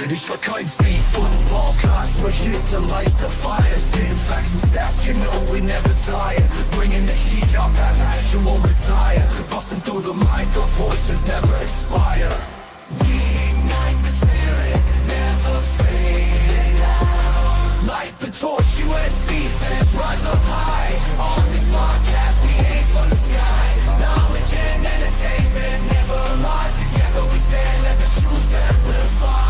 Blackiechainz Football Content, we're here to light the fire. Spitting facts and stats, you know we never tire. Bringing the heat up, that passion won't retire. Busting through the mic, our voices never expire. We ignite the spirit, never fading out. Light the torch, USC fans rise up high. On this podcast, we aim for the sky. Knowledge and entertainment never lie. Together we stand, let the truth amplify.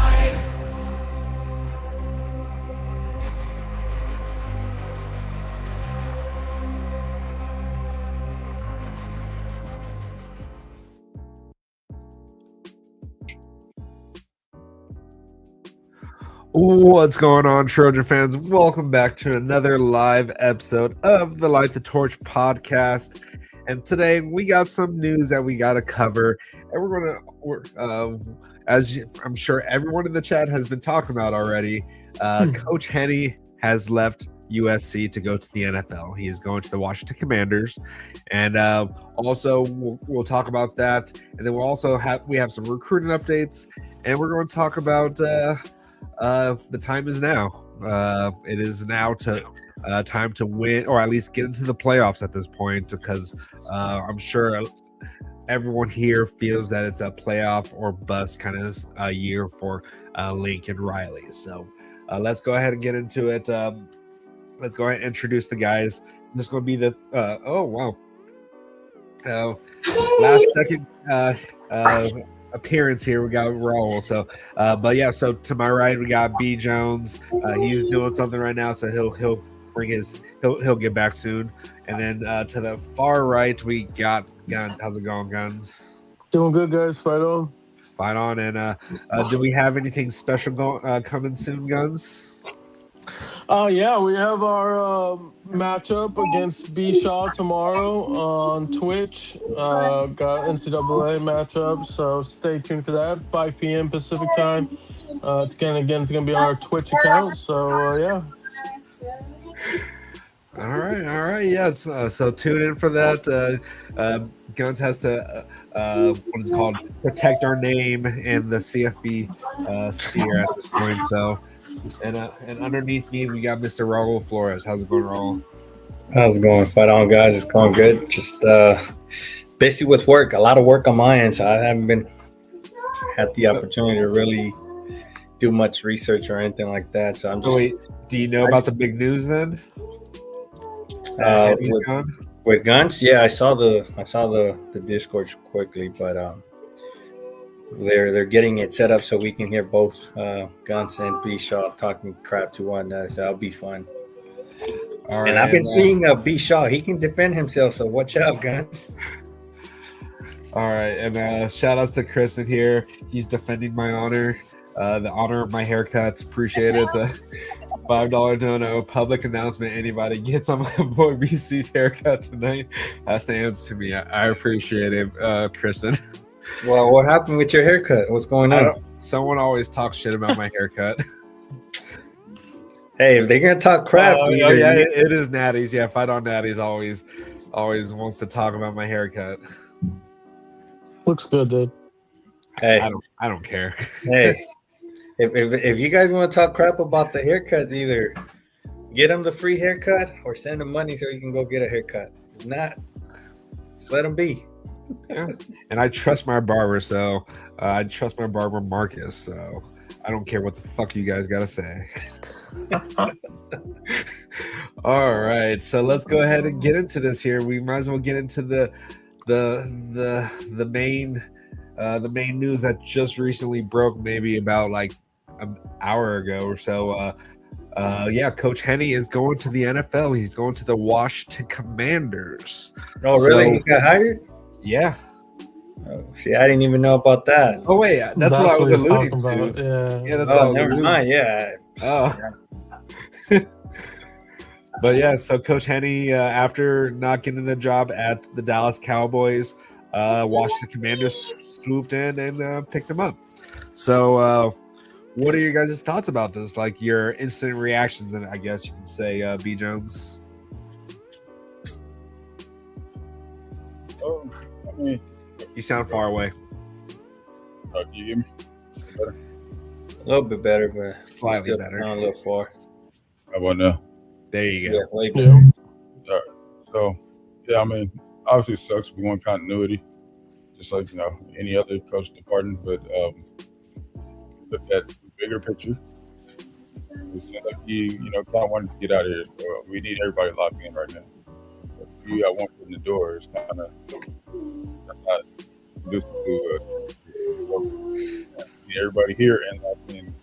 What's going on, Trojan fans? Welcome back to another live episode of the Light the Torch podcast. And today we got some news that we got to cover. And I'm sure everyone in the chat has been talking about already, Coach Henny has left USC to go to the NFL. He is going to the Washington Commanders. And also we'll talk about that. And then we'll also have some recruiting updates. And we're going to talk about the time is now. It is now time to win, or at least get into the playoffs at this point, because I'm sure everyone here feels that it's a playoff or bust kind of a year for Lincoln Riley. So let's go ahead and get into it. Let's go ahead and introduce the guys. This is going to be the last second appearance here. We got Raul. So so to my right we got B Jones. He's doing something right now, so he'll get back soon. And then to the far right we got Guns. How's it going, Guns? Doing good, guys. Fight on. And do we have anything special coming soon, Guns? Yeah, we have our matchup against B Shaw tomorrow on Twitch. Got NCAA matchup, so stay tuned for that. 5 p.m. Pacific time. It's gonna be on our Twitch account. So yeah. All right. Yeah. So tune in for that. Guns has to what is called protect our name in the CFB sphere at this point. So. And underneath me, we got Mr. Raul Flores. How's it going, Raul? How's it going? Fight on, guys. It's going good. Just busy with work. A lot of work on my end, so I haven't had the opportunity to really do much research or anything like that. So I'm just. Wait, do you know about the big news then? With Guns, yeah, I saw the Discord quickly, but they're getting it set up so we can hear both Guns and B Shaw talking crap to one another. So that'll be fun. All right, and I've been seeing B Shaw. He can defend himself, so watch out, Guns. All right, and shout outs to Christen here. He's defending my honor, the honor of my haircut. Appreciate it. $5 dono, public announcement. Anybody gets on my boy BC's haircut tonight has to answer to me. I appreciate it, Christen. Well, what happened with your haircut? What's going on? Someone always talks shit about my haircut. Hey, if they're gonna talk crap, it is Natty's. Yeah, Fight on Natty's always wants to talk about my haircut. Looks good, dude. Hey, I don't care. Hey, if you guys want to talk crap about the haircut, either get them the free haircut or send them money so you can go get a haircut. If not, just let them be. Yeah. And I trust my barber, so I trust my barber Marcus, so I don't care what the fuck you guys gotta say. All right, so let's go ahead and get into this here. We might as well get into the main news that just recently broke, maybe about like an hour ago or so. Coach Henny is going to the NFL. He's going to the Washington Commanders. Oh, really? He got hired? Yeah. Oh, see, I didn't even know about that. Oh wait, that's what I was alluding to. Yeah, that's what I was never mind. Yeah. Oh. But yeah, so Coach Henny, after not getting the job at the Dallas Cowboys, Washington Commanders swooped in and picked him up. So, what are your guys' thoughts about this? Like your instant reactions, and I guess you can say, B Jones. Oh, I mean, you sound far away. Do you hear me? A little bit better, but Slightly still better. gone a little far. How about now? There you go. Yeah, way better. Yeah. All right. So, yeah, I mean, obviously it sucks. We want continuity, just like, any other coach departing. But look at the bigger picture. It seems like he, kind of wanted to get out of here. We need everybody locked in right now. If you got one foot in the door, it's kind of that's not conducive to need everybody here and locked in.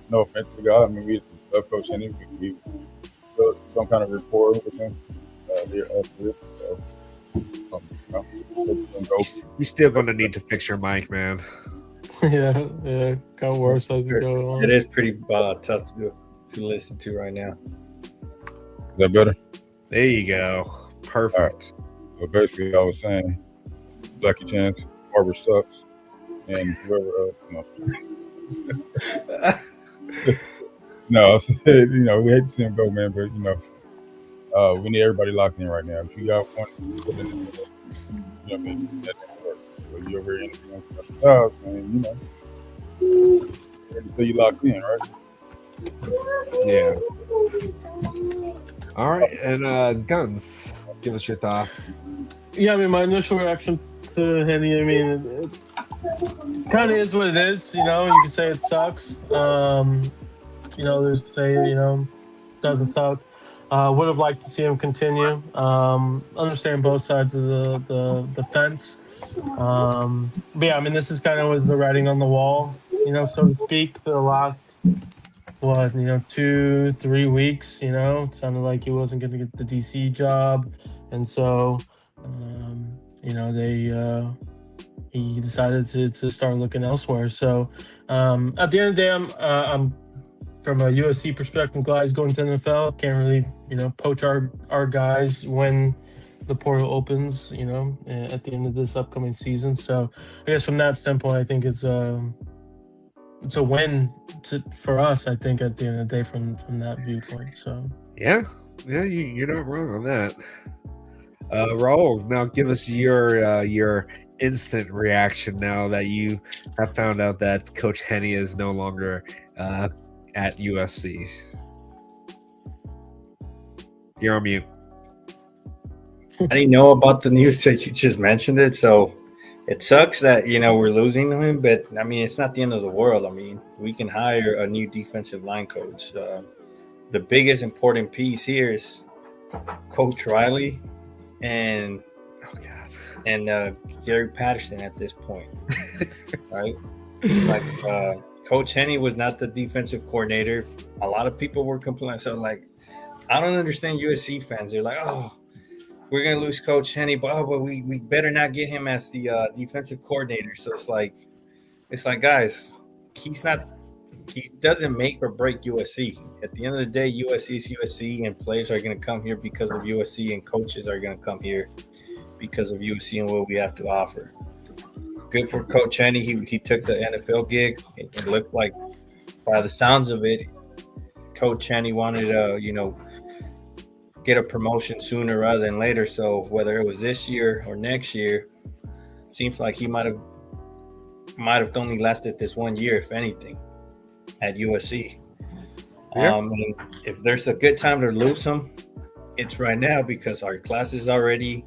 No offense to the guy. I mean, we love Coach Henny. We built some kind of rapport with him. You're still going to need to fix your mic, man. Yeah, got worse as we go on. It is pretty tough to listen to right now. Is that better? There you go. Perfect. So basically, I was saying, Blackiechainz, Barber sucks, and whoever else. No, I said, we hate to see him go, man, but we need everybody locked in right now. If you got one, put it in the, that doesn't work. So you over here in the house, man, ready to say you locked in, right? Yeah. All right, and Guns, give us your thoughts. Yeah, I mean, my initial reaction to Henny, I mean, it kind of is what it is. You can say it sucks. There's say, doesn't suck. Would have liked to see him continue. Understand both sides of the fence. But yeah, I mean, this is kind of was the writing on the wall, so to speak, for the last 2-3 weeks. It sounded like he wasn't going to get the DC job, and so he decided to start looking elsewhere. So at the end of the day, I'm from a USC perspective, guys going to the NFL can't really poach our guys when the portal opens at the end of this upcoming season. So I guess from that standpoint, I think it's a win for us, I think, at the end of the day from that viewpoint. So yeah, you're not wrong on that. Raul, now give us your instant reaction now that you have found out that Coach Henny is no longer at USC. You're on mute. I didn't know about the news that you just mentioned it, so it sucks that we're losing him, but I mean it's not the end of the world. I mean we can hire a new defensive line coach. The biggest important piece here is Coach Riley and Gary Patterson at this point, right? Coach Henny was not the defensive coordinator. A lot of people were complaining. So I don't understand USC fans. They're like, oh, we're gonna lose Coach Henny, but we better not get him as the defensive coordinator. So it's like guys, he doesn't make or break USC. At the end of the day, USC is USC, and players are gonna come here because of USC, and coaches are gonna come here because of USC and what we have to offer. Good for Coach Henny. He took the NFL gig. It looked like, by the sounds of it, Coach Henny wanted to, get a promotion sooner rather than later. So whether it was this year or next year, seems like he might have only lasted this 1 year, if anything, at USC. Yeah. And if there's a good time to lose him, it's right now because our class is already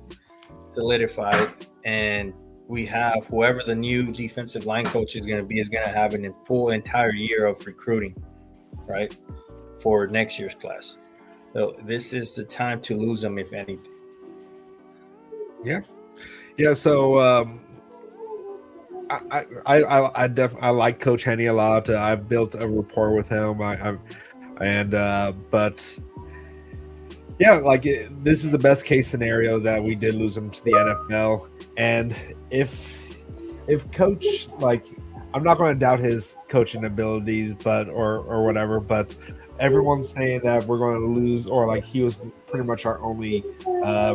solidified, and we have whoever the new defensive line coach is going to be is going to have an full entire year of recruiting, right, for next year's class. So this is the time to lose them, if anything. Yeah. So I like Coach Henny a lot. I've built a rapport with him. But yeah, this is the best case scenario that we did lose him to the NFL. And if Coach, I'm not going to doubt his coaching abilities, or whatever, but everyone's saying that we're going to lose, or he was pretty much our only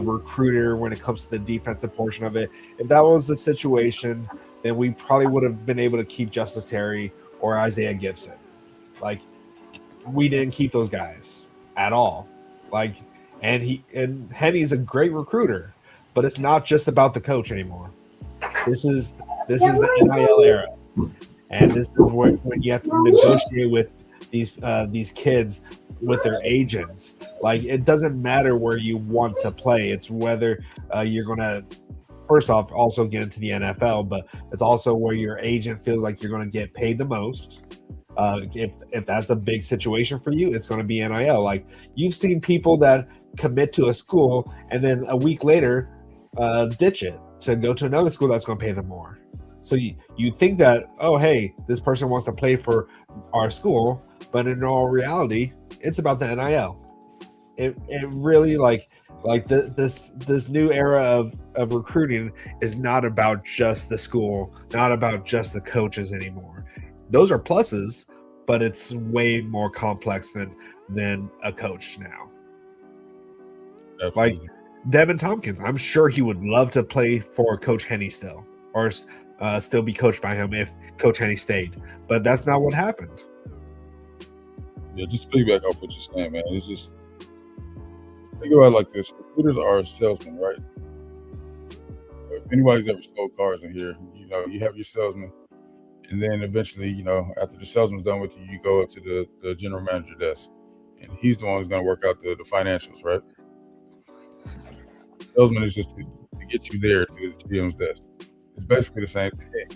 recruiter when it comes to the defensive portion of it. If that was the situation, then we probably would have been able to keep Justice Terry or Isaiah Gibson. We didn't keep those guys at all. And Henny's a great recruiter, but it's not just about the coach anymore. This is the NIL era, and this is when you have to negotiate with these kids with their agents. Like, it doesn't matter where you want to play; it's whether you're going to first off also get into the NFL, but it's also where your agent feels like you're going to get paid the most. If that's a big situation for you, it's going to be NIL. Like, you've seen people that commit to a school and then a week later ditch it to go to another school that's going to pay them more. So you think that, oh, hey, this person wants to play for our school, but in all reality, it's about the NIL. It really like this new era of recruiting is not about just the school, not about just the coaches anymore. Those are pluses, but it's way more complex than a coach now. Absolutely. Like Devin Tompkins, I'm sure he would love to play for Coach Henny still, or still be coached by him if Coach Henny stayed. But that's not what happened. Yeah, just piggyback off what you're saying, man. It's just, think about it like this. Recruiters are salesmen, right? So if anybody's ever sold cars in here, you have your salesman. And then eventually, after the salesman's done with you, you go up to the general manager desk. And he's the one who's going to work out the financials, right? The salesman is just to get you there to the GM's desk. It's basically the same thing.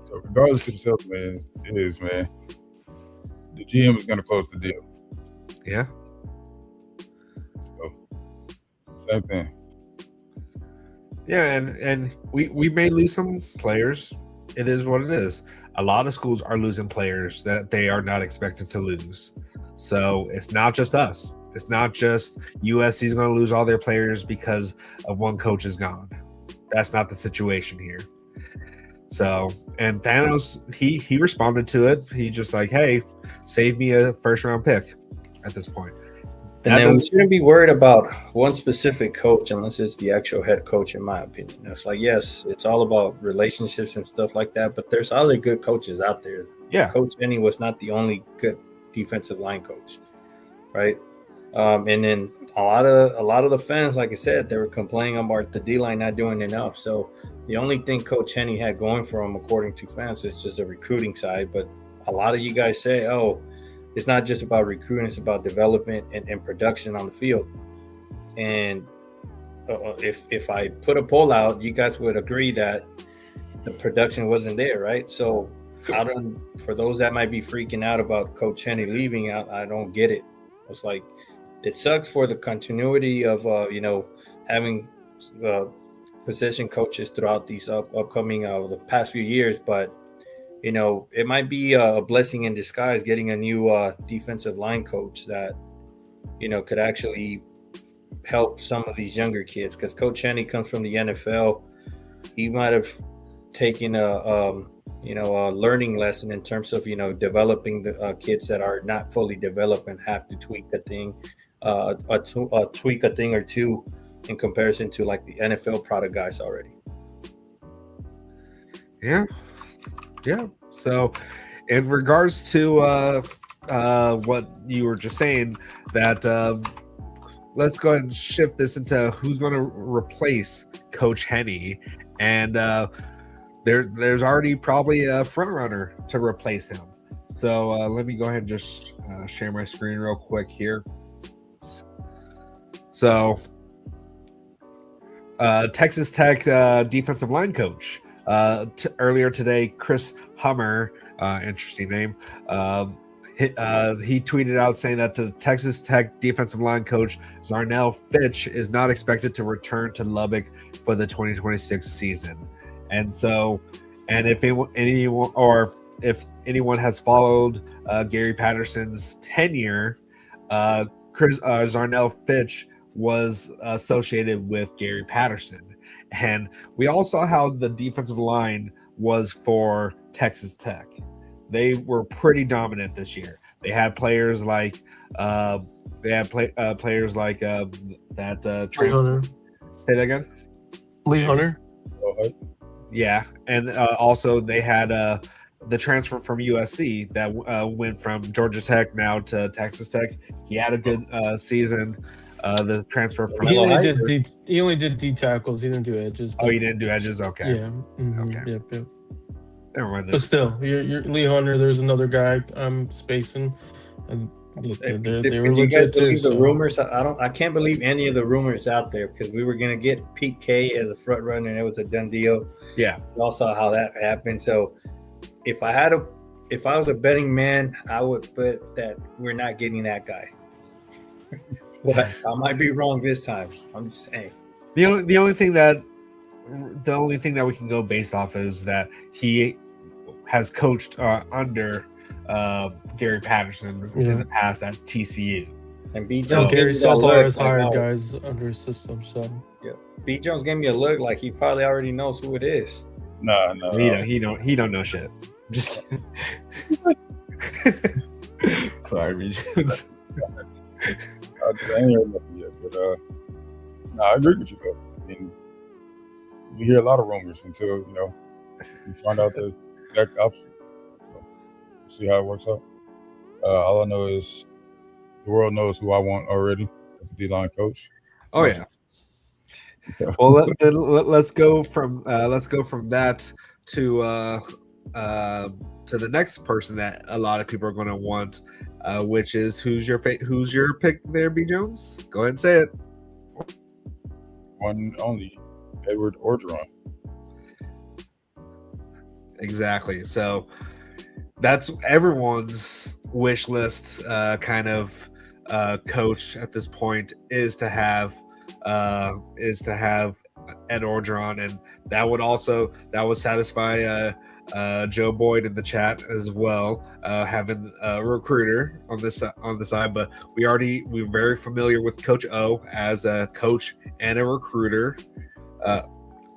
So regardless of the salesman is, man, the GM is going to close the deal. Yeah. So it's the same thing. Yeah, and we may lose some players. It is what it is. A lot of schools are losing players that they are not expected to lose. So it's not just us. It's not just USC is going to lose all their players because of one coach is gone. That's not the situation here. So, and Thanos, he responded to it. He just like, hey, save me a first-round pick at this point. And then we shouldn't be worried about one specific coach unless it's the actual head coach, in my opinion. It's like, yes, it's all about relationships and stuff like that, but there's other good coaches out there. Yeah. Coach Henny was not the only good defensive line coach, right? And then a lot of the fans, like I said, they were complaining about the D-line not doing enough. So the only thing Coach Henny had going for him, according to fans, is just a recruiting side. But a lot of you guys say, oh, it's not just about recruiting, it's about development and production on the field. And if I put a poll out, you guys would agree that the production wasn't there, right? So for those that might be freaking out about Coach Henny leaving, I don't get it. It's like, it sucks for the continuity of, having position coaches throughout these upcoming the past few years, but it might be a blessing in disguise getting a new defensive line coach that, could actually help some of these younger kids. Because Coach Henny comes from the NFL. He might have taken a learning lesson in terms of, developing the kids that are not fully developed and have to tweak a thing or two in comparison to like the NFL product guys already. Yeah. So, in regards to what you were just saying, that let's go ahead and shift this into who's going to replace Coach Henny, and there's already probably a front runner to replace him. So let me go ahead and just share my screen real quick here. So, Texas Tech defensive line coach. Earlier today, Chris Hummer, interesting name, he tweeted out saying that the Texas Tech defensive line coach Zarnell Fitch is not expected to return to Lubbock for the 2026 season. And so, and if anyone has followed Gary Patterson's tenure, Zarnell Fitch was associated with Gary Patterson. And we all saw how the defensive line was for Texas Tech. They were pretty dominant this year. They had players like players like that. Lee Hunter. Say that again. Lee Hunter. Yeah, and also they had the transfer from USC that went from Georgia Tech now to Texas Tech. He had a good season. the transfer from. He only Right. did D tackles. He didn't do edges. Oh, he didn't do edges. Okay. Yeah. Mhm, Okay. Yep. Never mind. But still, you're Lee Hunter. There's another guy I'm spacing, and look, they were Did you guys legit too. believe the So. rumors? I can't believe any of the rumors out there because we were gonna get Pete K as a front runner and it was a done deal. Yeah. We all saw how that happened. So if I was a betting man, I would bet that we're not getting that guy. But I might be wrong this time. I'm just saying. The only thing that we can go based off is that he has coached under Gary Patterson in the past at TCU. And B. So Jones Gary gave me so that far look, has like, hired oh, guys under his system. So B. Jones gave me a look like he probably already knows who it is. No. He don't know shit. I'm just kidding. Sorry, Regis. I ain't heard nothing yet, but no, I agree with you though. I mean, we hear a lot of rumors until you find out the exact opposite. So we'll see how it works out. All I know is the world knows who I want already as a D-line coach. Oh yeah. Well, let's go from that to the next person that a lot of people are going to want, which is who's your pick there, B. Jones? Go ahead and say it. One only, Edward Orgeron. Exactly. So that's everyone's wish list kind of coach at this point is to have Ed Orgeron, and that would satisfy Joe Boyd in the chat as well, having a recruiter on the side. But we're very familiar with Coach O as a coach and a recruiter.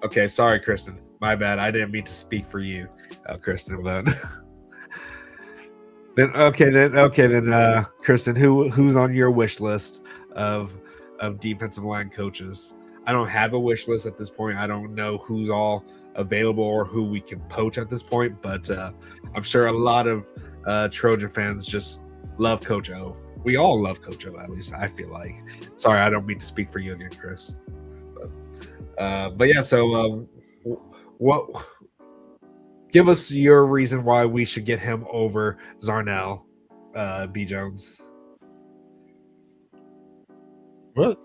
Okay, sorry, Christen. My bad. I didn't mean to speak for you, Christen. But then Christen, who's on your wish list of defensive line coaches? I don't have a wish list at this point. I don't know who's all available or who we can poach at this point, but I'm sure a lot of Trojan fans just love Coach O. We all love Coach O, at least I feel like. Sorry, I don't mean to speak for you again, Chris. But yeah, so what? Give us your reason why we should get him over Zarnell, B. Jones. What?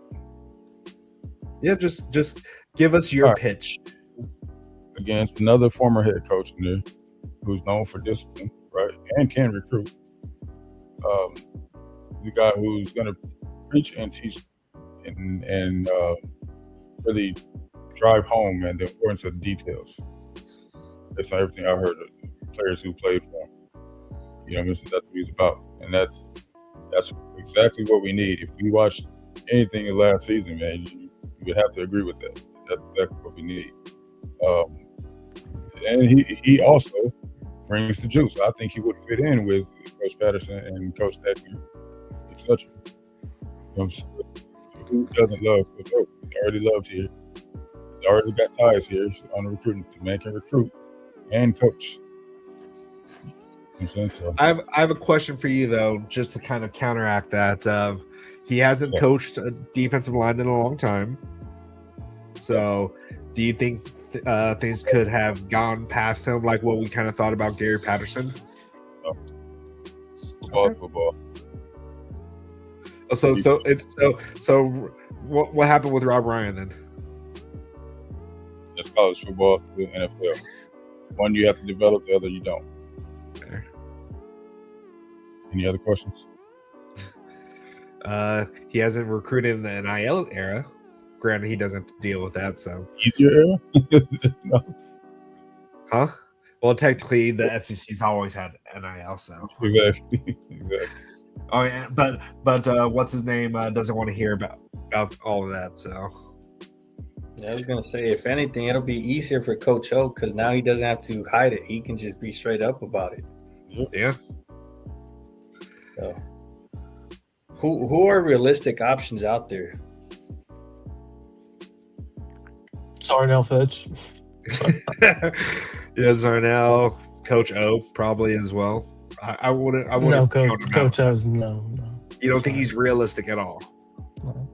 Yeah, just give us your pitch. Against another former head coach in there who's known for discipline, right, and can recruit. The guy who's going to preach and teach and really drive home and the importance of details. That's not everything I've heard of players who played for him. That's what he's about, and that's exactly what we need. If we watched anything in last season, man, you would have to agree with that. That's exactly what we need. And he also brings the juice. I think he would fit in with Coach Patterson and Coach Deckman, etc. Who doesn't love Coach O? He's already loved here. He's already got ties here on the recruiting. The man can recruit and coach. So I have a question for you though, just to kind of counteract that. He hasn't coached a defensive line in a long time. So, do you think things could have gone past him, like what we kind of thought about Gary Patterson? No. Football. So what happened with Rob Ryan then? It's college football to the NFL. One you have to develop, the other you don't. Fair. Any other questions? He hasn't recruited in the NIL era. Granted, he doesn't have to deal with that. So Easier era? No. Huh? Well, technically, the SEC's always had NIL. So Exactly. Oh yeah, but what's his name doesn't want to hear about all of that. So Yeah, I was gonna say, if anything, it'll be easier for Coach O because now he doesn't have to hide it. He can just be straight up about it. yeah. So, who are realistic options out there? Zarnell Fitch. Yeah, Zarnell, Coach O probably as well. I wouldn't. No, count him out. Coach O's no. You don't think he's realistic at all? No.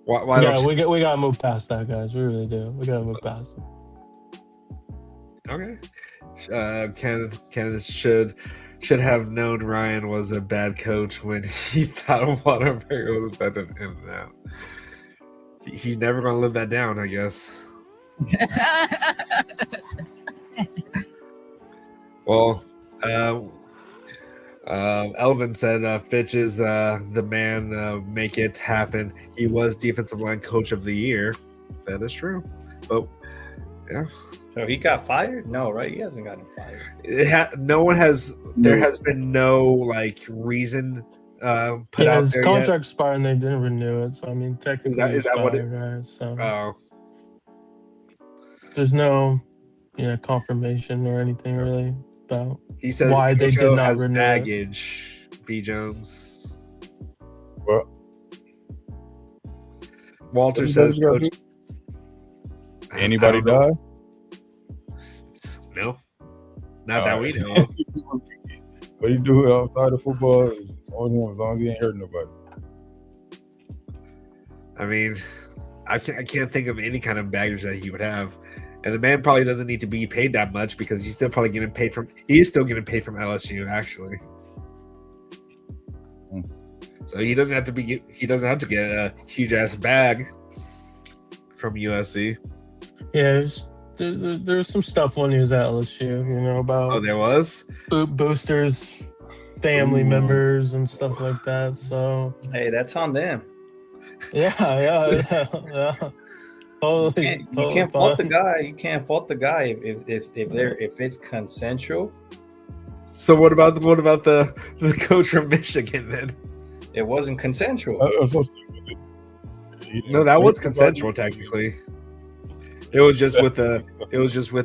Why Yeah, don't you? we gotta move past that, guys. We really do. We gotta move past it. Okay. Kenneth should have known Ryan was a bad coach when he thought Waterbury was better than him now. He's never going to live that down, I guess. Well, Elvin said Fitch is the man. Make it happen. He was defensive line coach of the year. That is true. But yeah. So he got fired? No, right? He hasn't gotten fired. No one has. There has been no like reason put out his there contract expired and they didn't renew it. So I mean, technically, is that what it? guys. So Oh, there's no confirmation or anything really about he says why they Coach did O not has renew it. baggage. B. Jones. Well, Walter says Coach. anybody I don't know. die? No, not that we know of. What you do outside of football is on him as long as he ain't hurting nobody. I mean, I can't think of any kind of baggage that he would have, and the man probably doesn't need to be paid that much because he's still probably getting paid from. He is still getting paid from LSU actually. So he doesn't have to be. He doesn't have to get a huge ass bag from USC. Yeah, there's some stuff when he was at LSU, about Oh, there was. boosters, family members, and stuff like that. So Hey, that's on them. yeah. Totally, You can't fault the guy. You can't fault the guy if it's consensual. So what about the coach from Michigan then? It wasn't consensual. No, that was consensual technically. It was just with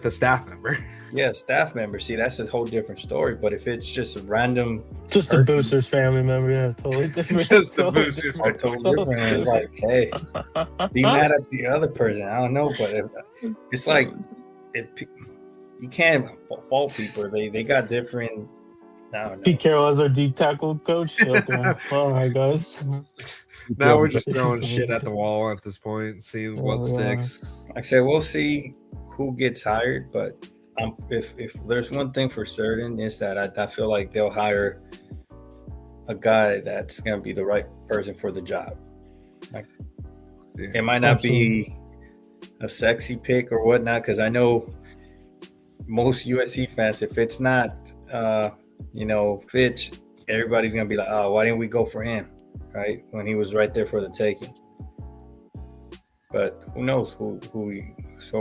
a staff member. Yeah, staff member. See, that's a whole different story. But if it's just a random, just a boosters family member, yeah, totally different. Just a Totally boosters different. totally different. It's like, hey, be mad at the other person. I don't know, but it's like you can't fault people. They got different. I don't know. Pete Carroll as our D tackle coach. Okay. All right, guys. Now we're just throwing shit at the wall at this point, seeing what Oh, sticks. Like I said, we'll see who gets hired, but if there's one thing for certain is that I feel like they'll hire a guy that's going to be the right person for the job. Like, it might not be a sexy pick or whatnot, because I know most USC fans, if it's not, Fitch, everybody's going to be like, oh, why didn't we go for him, right? When he was right there for the taking. But who knows who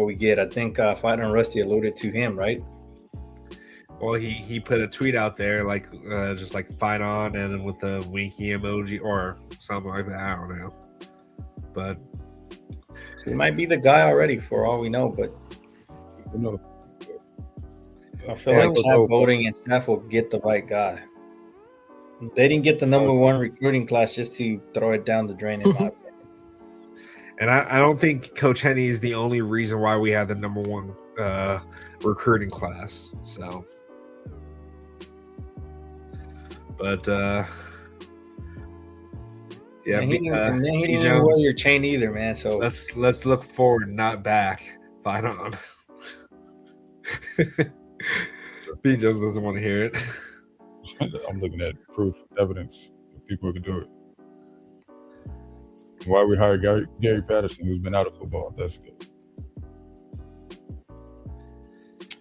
we get. I think Fight on Rusty alluded to him, right? Well, he put a tweet out there like just like fight on and then with the winky emoji or something like that. I don't know, but He might be the guy already for all we know. But You know, I feel like Chad Bowden and staff will get the right guy. They didn't get the number one recruiting class just to throw it down the drain in my opinion. and I don't think Coach Henny is the only reason why we had the number one recruiting class. So, but yeah, And he didn't B. even Jones, wear your chain either, man. So let's look forward, not back. Fight on. B. Jones doesn't want to hear it. I'm looking at proof, evidence of people who can do it. Why we hired Gary Patterson, who's been out of football? That's good.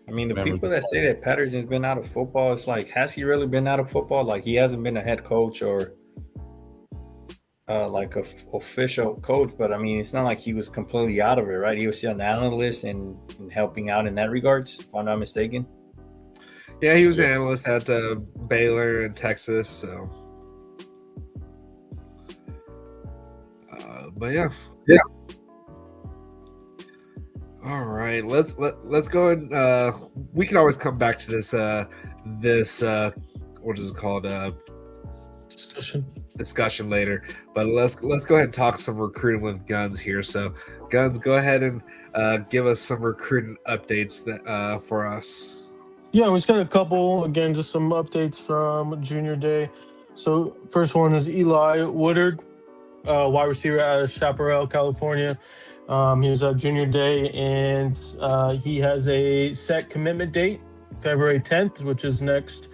I mean, the people that say that Patterson's been out of football, it's like, has he really been out of football? Like, he hasn't been a head coach or like a official coach, but I mean, it's not like he was completely out of it, right? He was still an analyst and helping out in that regards, if I'm not mistaken. Yeah, he was an analyst at Baylor in Texas. So, but yeah. All right, let's go and we can always come back to this what is it called discussion later. But let's go ahead and talk some recruiting with Guns here. So, Guns, go ahead and give us some recruiting updates that for us. Yeah, we just got a couple. Again, just some updates from Junior Day. So first one is Eli Woodard. wide receiver out of Chaparral, California. He was at junior day, and he has a set commitment date, February 10th, which is next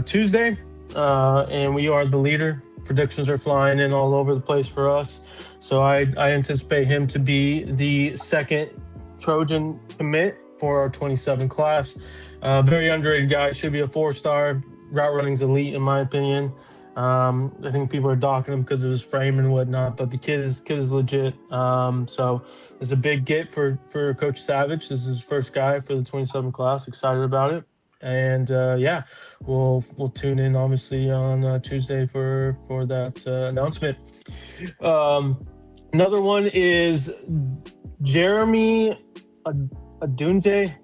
Tuesday. And we are the leader. Predictions are flying in all over the place for us. So I anticipate him to be the second Trojan commit for our 27 class. Very underrated guy. Should be a 4-star. Route running's elite, in my opinion. I think people are docking him because of his frame and whatnot, but the kid is legit. So it's a big get for Coach Savage. This is his first guy for the 27 class. Excited about it. And yeah, we'll tune in obviously on Tuesday for that announcement. Another one is Jeremy Adunje,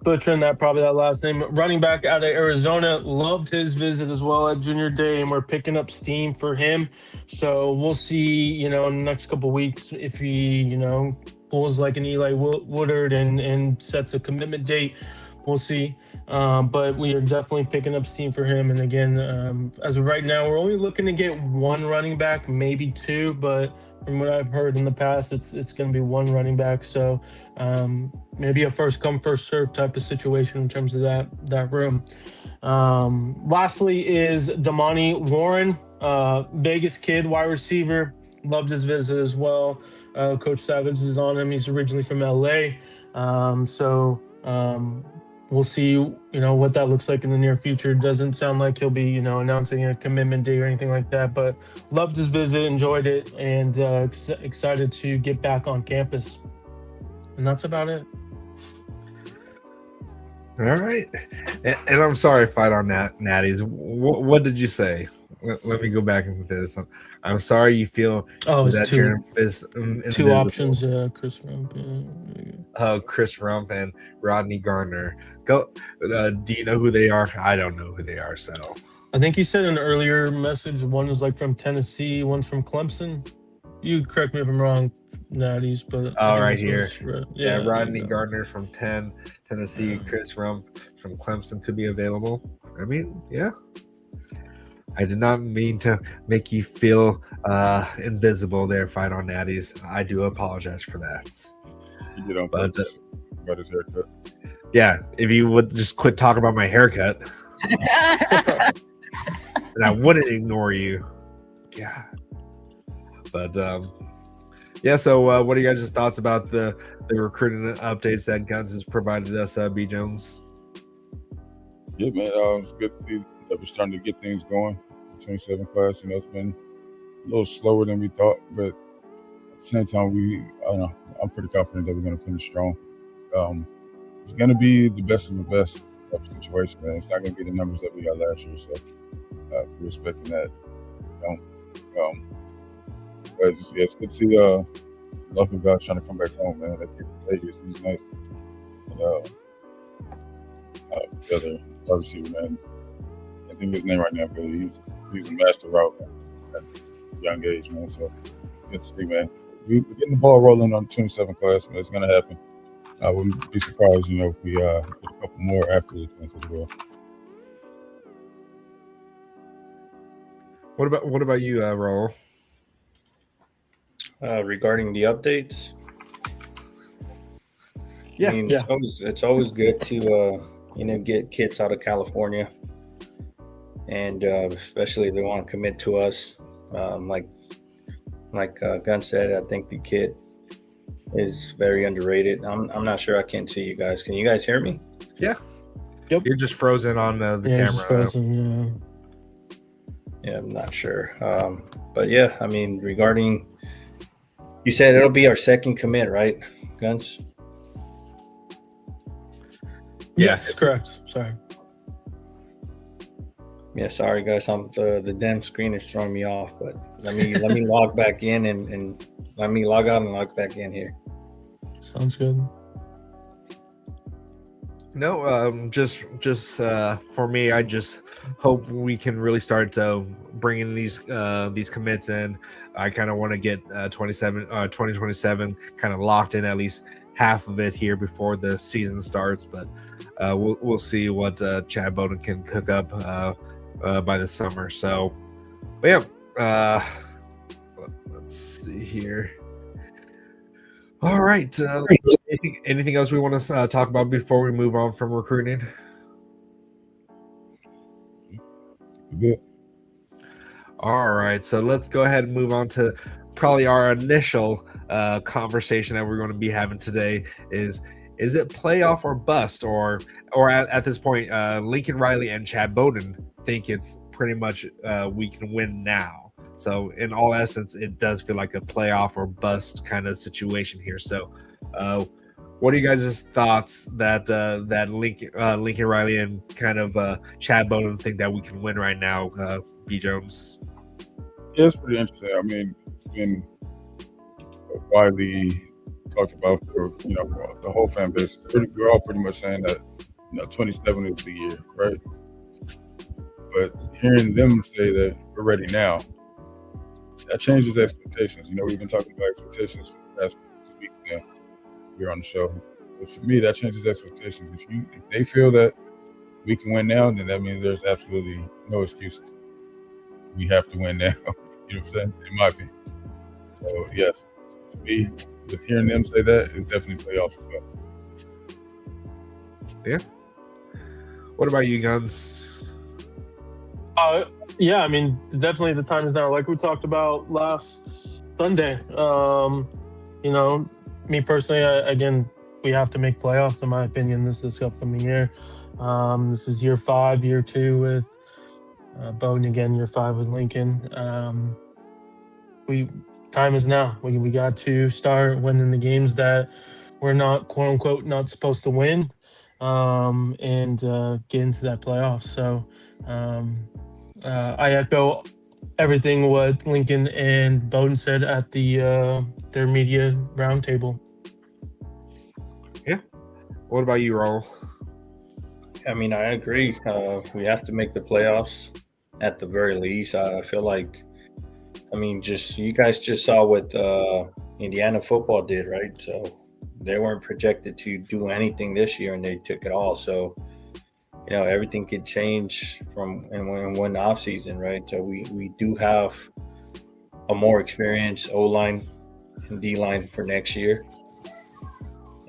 butchering that last name. Running back out of Arizona, loved his visit as well at junior day, and we're picking up steam for him. So we'll see, in the next couple of weeks if he, pulls like an Eli Woodard and sets a commitment date. We'll see. But we are definitely picking up steam for him. And again, as of right now, we're only looking to get one running back, maybe two, but from what I've heard in the past, it's going to be one running back. So maybe a first come, first serve type of situation in terms of that room. Lastly is Damani Warren, Vegas kid, wide receiver. Loved his visit as well. Coach Savage is on him. He's originally from LA. We'll see, what that looks like in the near future. Doesn't sound like he'll be, announcing a commitment day or anything like that, but loved his visit, enjoyed it, and excited to get back on campus. And that's about it. All right. And I'm sorry if I don't Natties. What did you say? Let me go back into this. I'm sorry you feel it's two options. Chris Rump. Chris Rump and Rodney Gardner. Go. Do you know who they are? I don't know who they are. So I think you said in an earlier message, one is like from Tennessee, one's from Clemson. You correct me if I'm wrong, Natties, but right here. Yeah, Rodney Gardner from Tennessee, Chris Rump from Clemson could be available. I mean, yeah. I did not mean to make you feel invisible there, Fight on Natties. I do apologize for that. You did on purpose about his haircut. Yeah, if you would just quit talking about my haircut, and I wouldn't ignore you. Yeah. But yeah. So, what are you guys' thoughts about the recruiting updates that Guns has provided us, B. Jones? Yeah, man, it's good to see that we're starting to get things going. The 27 class, it's been a little slower than we thought, but at the same time, I'm pretty confident that we're going to finish strong. It's going to be the best of the best type of situation, man. It's not going to be the numbers that we got last year, so if you're expecting that, but it's good to see local guys trying to come back home, man. That kid from Vegas, he's nice. And the other wide receiver, man, I think his name right now, but he's a master route at a young age, man. So good to see, man. We're getting the ball rolling on the 27 class, man. It's going to happen. I wouldn't be surprised, if we get a couple more after the 10th as well. What about you, Raul? Regarding the updates, Yeah, it's always good to get kids out of California, and especially if they want to commit to us. Like Gunn said, I think the kid is very underrated. I'm not sure. I can't see you guys. Can you guys hear me? Yeah. Yep. You're just frozen on the camera. Just frozen, Yeah, I'm not sure. But yeah, I mean, regarding, you said it'll be our second commit, right, Guns? Yes, correct. Sorry. Yeah, sorry guys. The damn screen is throwing me off, but let me log back in and let me log out and log back in here. Sounds good. No, just for me, I just hope we can really start to bring in these commits in. I kind of want to get 2027 kind of locked in, at least half of it here before the season starts. But we'll see what Chad Bowden can cook up by the summer. So, yeah, Let's see here. All right. Anything else we want to talk about before we move on from recruiting? Yeah. All right. So let's go ahead and move on to probably our initial conversation that we're going to be having today. Is it playoff or bust? Or at this point, Lincoln Riley and Chad Bowden think it's pretty much we can win now. So in all essence, it does feel like a playoff or bust kind of situation here. So what are you guys' thoughts that Lincoln Riley and kind of Chad Bowden think that we can win right now, B. Jones? Yeah, it's pretty interesting. I mean, it's been widely talked about for the whole fan base. We're all pretty much saying that 27 is the year, right? But hearing them say that we're ready now, that changes expectations. We've been talking about expectations for the past 2 weeks now here on the show. But for me, that changes expectations. If they feel that we can win now, then that means there's absolutely no excuses. We have to win now. You know what I'm saying? In my opinion. So yes, for me, with hearing them say that, it's definitely playoffs for us. Yeah. What about you, Guns? Yeah, I mean, definitely the time is now. Like we talked about last Sunday. Me personally, again, we have to make playoffs, in my opinion, this upcoming year. This is year 5, year 2 with Bowden again, year 5 with Lincoln. Time is now. We got to start winning the games that we're not, quote unquote, not supposed to win, and get into that playoff. So I echo everything what Lincoln and Bowden said at their media roundtable. Yeah. What about you, Raul? I mean, I agree. We have to make the playoffs at the very least. I feel like, you guys just saw what Indiana football did, right? So they weren't projected to do anything this year, and they took it all. So, everything could change in one off season, right? So we do have a more experienced O-line and D-line for next year.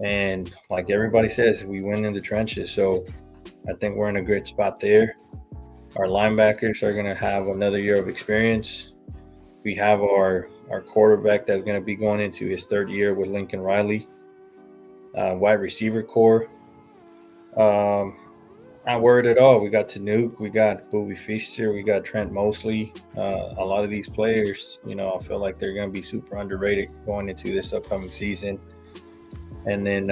And like everybody says, we win in the trenches. So I think we're in a great spot there. Our linebackers are going to have another year of experience. We have our quarterback that's going to be going into his 3rd year with Lincoln Riley. Wide receiver core. Not worried at all. We got Tanuke, we got Booby Feaster, we got Trent Mosley. A lot of these players, I feel like they're going to be super underrated going into this upcoming season. And then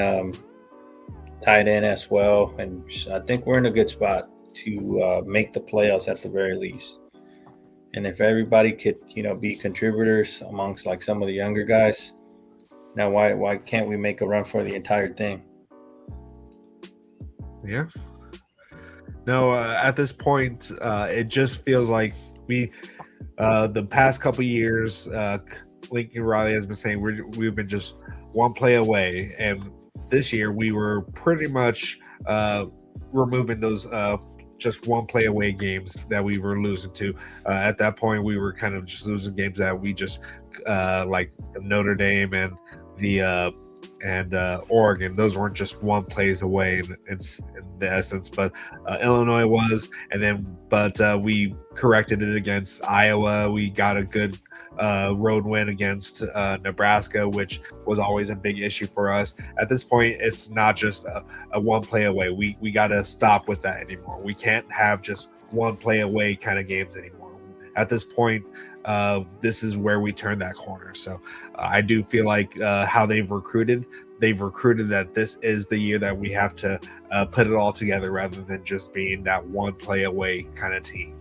tight end as well. And I think we're in a good spot to make the playoffs at the very least. And if everybody could, be contributors amongst like some of the younger guys, now why can't we make a run for the entire thing? Yeah. No, at this point, it just feels like the past couple years, Lincoln Riley has been saying we've been just one play away, and this year we were pretty much removing those just one play away games that we were losing to. At that point, we were kind of just losing games that we just like Notre Dame and the Oregon. Those weren't just one plays away in the essence, but Illinois was, but we corrected it against Iowa. We got a good road win against Nebraska, which was always a big issue for us. At this point, it's not just a one play away. We got to stop with that anymore. We can't have just one play away kind of games anymore. At this point, this is where we turn that corner. So I do feel like how they've recruited that this is the year that we have to put it all together rather than just being that one play away kind of team.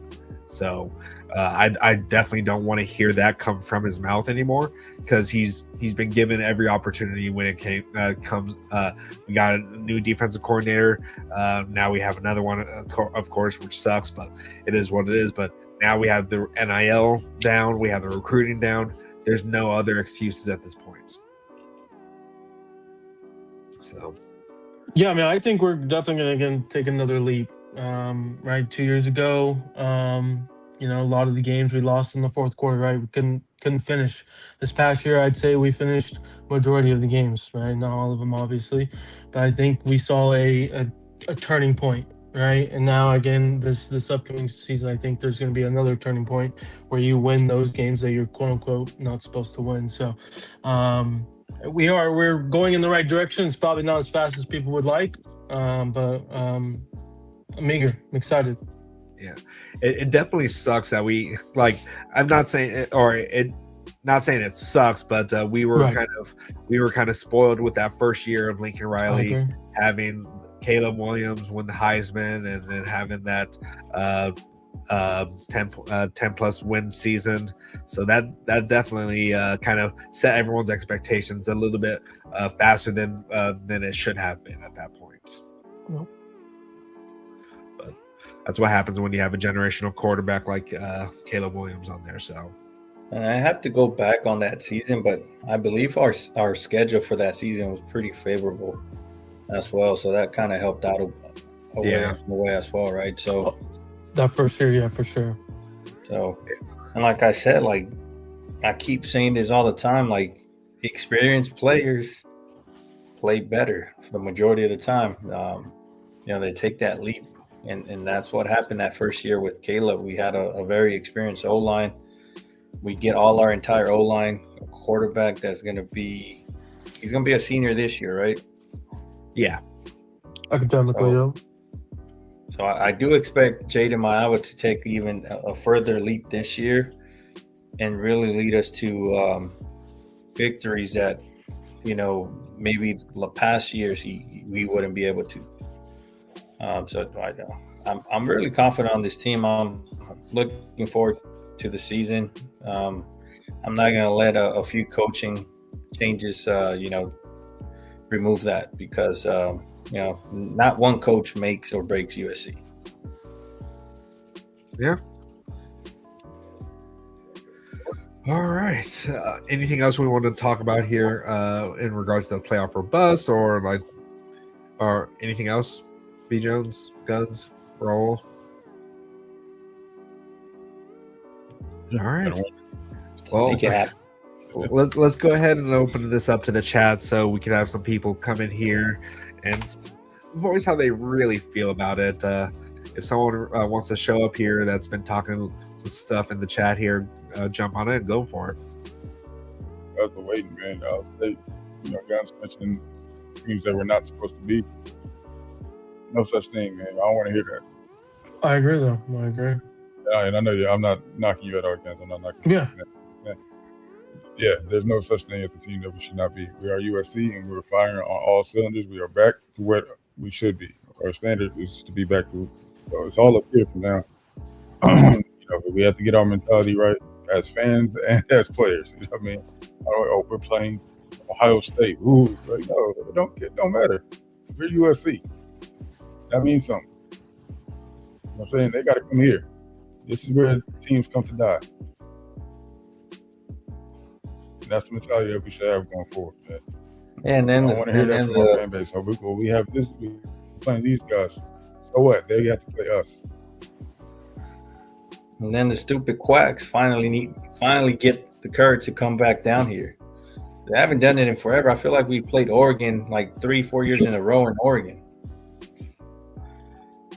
So I definitely don't want to hear that come from his mouth anymore, because he's been given every opportunity when it comes. We got a new defensive coordinator. Now we have another one, of course, which sucks, but it is what it is. But now we have the NIL down. We have the recruiting down. There's no other excuses at this point. So, yeah, I think we're definitely going to take another leap. Right, 2 years ago, a lot of the games we lost in the fourth quarter. Right, we couldn't couldn't finish. This past year, I'd say we finished majority of the games, right? Not all of them, obviously, but I think we saw a turning point, right? And now again, this upcoming season, I think there's going to be another turning point where you win those games that you're quote unquote not supposed to win. So, we're going in the right direction. It's probably not as fast as people would like, but I'm eager, I'm excited. Yeah, it definitely sucks that we I'm not saying it, not saying it sucks, but we were kind of spoiled with that first year of Lincoln Riley having Caleb Williams win the Heisman and then having that 10 plus win season. So that definitely kind of set everyone's expectations a little bit faster than it should have been at that point. Nope. But that's what happens when you have a generational quarterback like Caleb Williams on there. So, and I have to go back on that season, but I believe our schedule for that season was pretty favorable as well. So that kind of helped out away as well, right? So that first year, yeah, for sure. So, and like I said, like I keep saying this all the time, like experienced players play better for the majority of the time. They take that leap, and that's what happened that first year with Caleb. We had a very experienced O-line. We get all our entire O-line, a quarterback that's going to be – he's going to be a senior this year, right? Yeah. Academically, yeah. So I do expect Jaden Maiawa to take even a further leap this year and really lead us to victories that, maybe the past years we wouldn't be able to. I'm really confident on this team. I'm looking forward to the season. I'm not going to let a few coaching changes, remove that because, not one coach makes or breaks USC. Yeah. All right. Anything else we want to talk about here in regards to the playoff or bust or anything else? B. Jones, Guns, Roll. All right. Well, let's go ahead and open this up to the chat so we can have some people come in here and voice how they really feel about it. If someone wants to show up here that's been talking some stuff in the chat here, jump on it and go for it. That's the waiting, man. I'll say, Guns mentioned teams that we're not supposed to be. No such thing, man. I don't want to hear that. I agree, though. I agree. Yeah, and I know I'm not knocking you at all, Guns. I'm not knocking you. Yeah, there's no such thing as a team that we should not be. We are USC, and we're firing on all cylinders. We are back to where we should be. Our standard is to be back to. So it's all up here for now. We have to get our mentality right as fans and as players. You know what I mean? Oh, we're playing Ohio State. Ooh, no, it don't matter. We're USC. That means something. You know what I'm saying? They got to come here. This is where teams come to die. And that's the mentality that we should have going forward. Man. And then I want to hear that from our fan base. So we have this, we're playing these guys. So what? They have to play us. And then the stupid quacks finally get the courage to come back down here. They haven't done it in forever. I feel like we played Oregon like 3-4 years in a row in Oregon.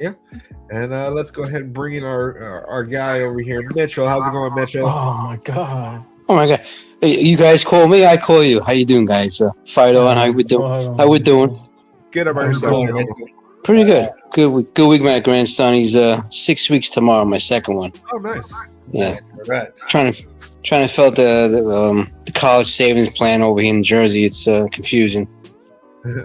Yeah, and let's go ahead and bring in our guy over here, Mitchell. How's it going, Mitchell? Oh my god! Hey, you guys call me, I call you. How you doing, guys? Fido, and how we doing? How we doing? Good about yourself. Pretty good. Good week. My grandson. He's 6 weeks tomorrow. My second one. Oh, nice. Yeah. All right. Trying to fill out the college savings plan over here in Jersey. It's confusing.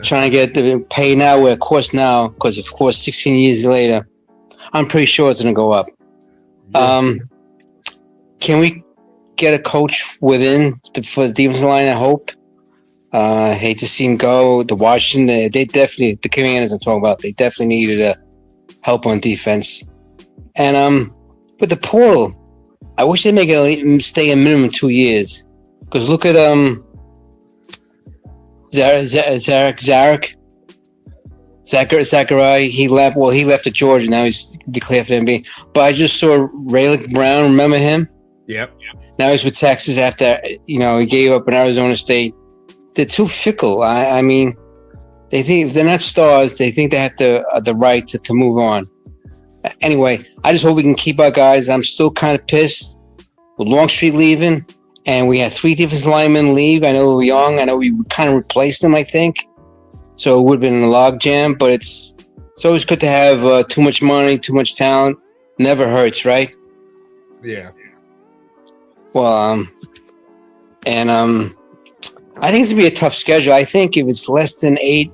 Trying to get the pay now where it costs now, because of course 16 years later, I'm pretty sure it's going to go up. Can we get a coach within for the defensive line? I hope. Hate to see him go. The Washington, they definitely, the Commanders I'm talking about, they definitely needed help on defense. And with the portal, I wish they'd make it stay a minimum 2 years. Because look at Zachariah, he left to Georgia. Now he's declared for the NBA. But I just saw Raylick Brown. Remember him? Yep. Now he's with Texas after, he gave up in Arizona State. They're too fickle. I mean, they think if they're not stars, they think they have the right to move on. Anyway, I just hope we can keep our guys. I'm still kind of pissed with Longstreet leaving, and we had 3 defensive linemen leave. I know we were young. I know we kind of replaced them, I think. So it would have been a log jam, but it's always good to have too much money, too much talent. Never hurts, right? Yeah. Well, I think it's gonna be a tough schedule. I think if it's less than 8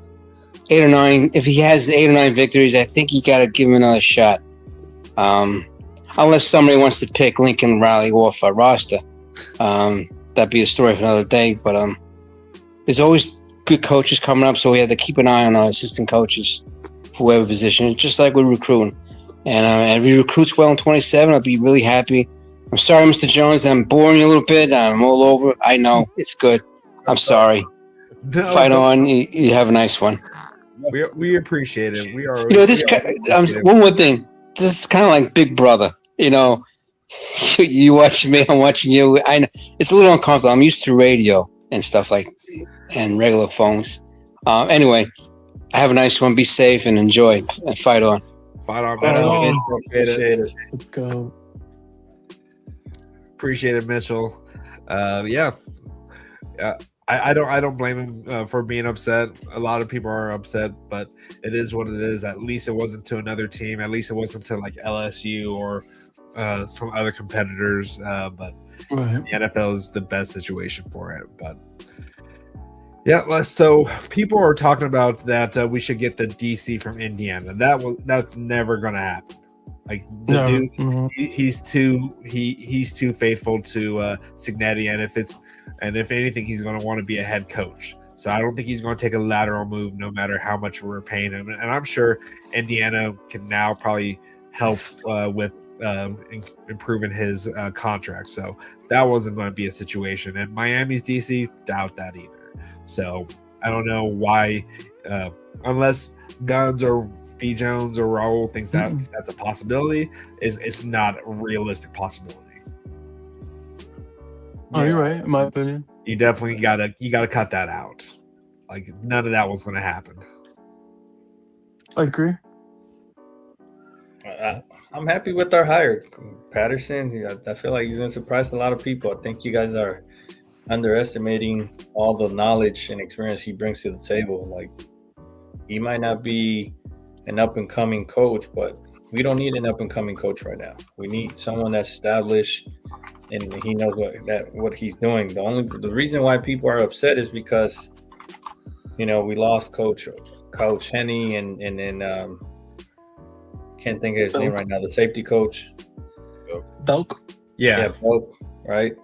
or 9, if he has 8 or 9 victories, I think you got to give him another shot. Unless somebody wants to pick Lincoln Riley off our roster, that'd be a story for another day. But there's always good coaches coming up, so we have to keep an eye on our assistant coaches for whatever position, just like we're recruiting. And if he recruits well in 27, I'll be really happy. I'm sorry, Mr. Jones, I'm boring you a little bit. I'm all over. I know it's good. I'm sorry. Fight on. You have a nice one. We appreciate it. We are. One more thing. This is kind of like Big Brother. You watch me, I'm watching you. I know it's a little uncomfortable. I'm used to radio and stuff and regular phones. Anyway, have a nice one. Be safe and enjoy. And fight on. Fight on, Fight on. Appreciate it. Let's go. Appreciate it, Mitchell. I don't blame him for being upset. A lot of people are upset, but it is what it is. At least it wasn't to another team. At least it wasn't to like LSU or some other competitors. But Right. the NFL is the best situation for it. But yeah, so people are talking about that we should get the DC from Indiana. That's never going to happen. Like the No. dude, Mhm. he's too faithful to Cignetti, and if anything, he's going to want to be a head coach. So I don't think he's going to take a lateral move, no matter how much we're paying him. And I'm sure Indiana can now probably help with improving his contract. So that wasn't going to be a situation. And Miami's DC, doubt that either. So I don't know why, unless Guns or B. Jones or Raul thinks that that's a possibility, it's not a realistic possibility. Oh, you're right. In my opinion. You definitely gotta cut that out. Like none of that was going to happen. I agree. I'm happy with our hire, Patterson. I feel like he's going to surprise a lot of people. I think you guys are underestimating all the knowledge and experience he brings to the table. Like, he might not be an up-and-coming coach, but we don't need an up-and-coming coach right now. We need someone that's established and he knows what he's doing. The reason why people are upset is because we lost Coach Henny and then can't think of his name right now. The safety coach, Belk. Yeah, Belk, right?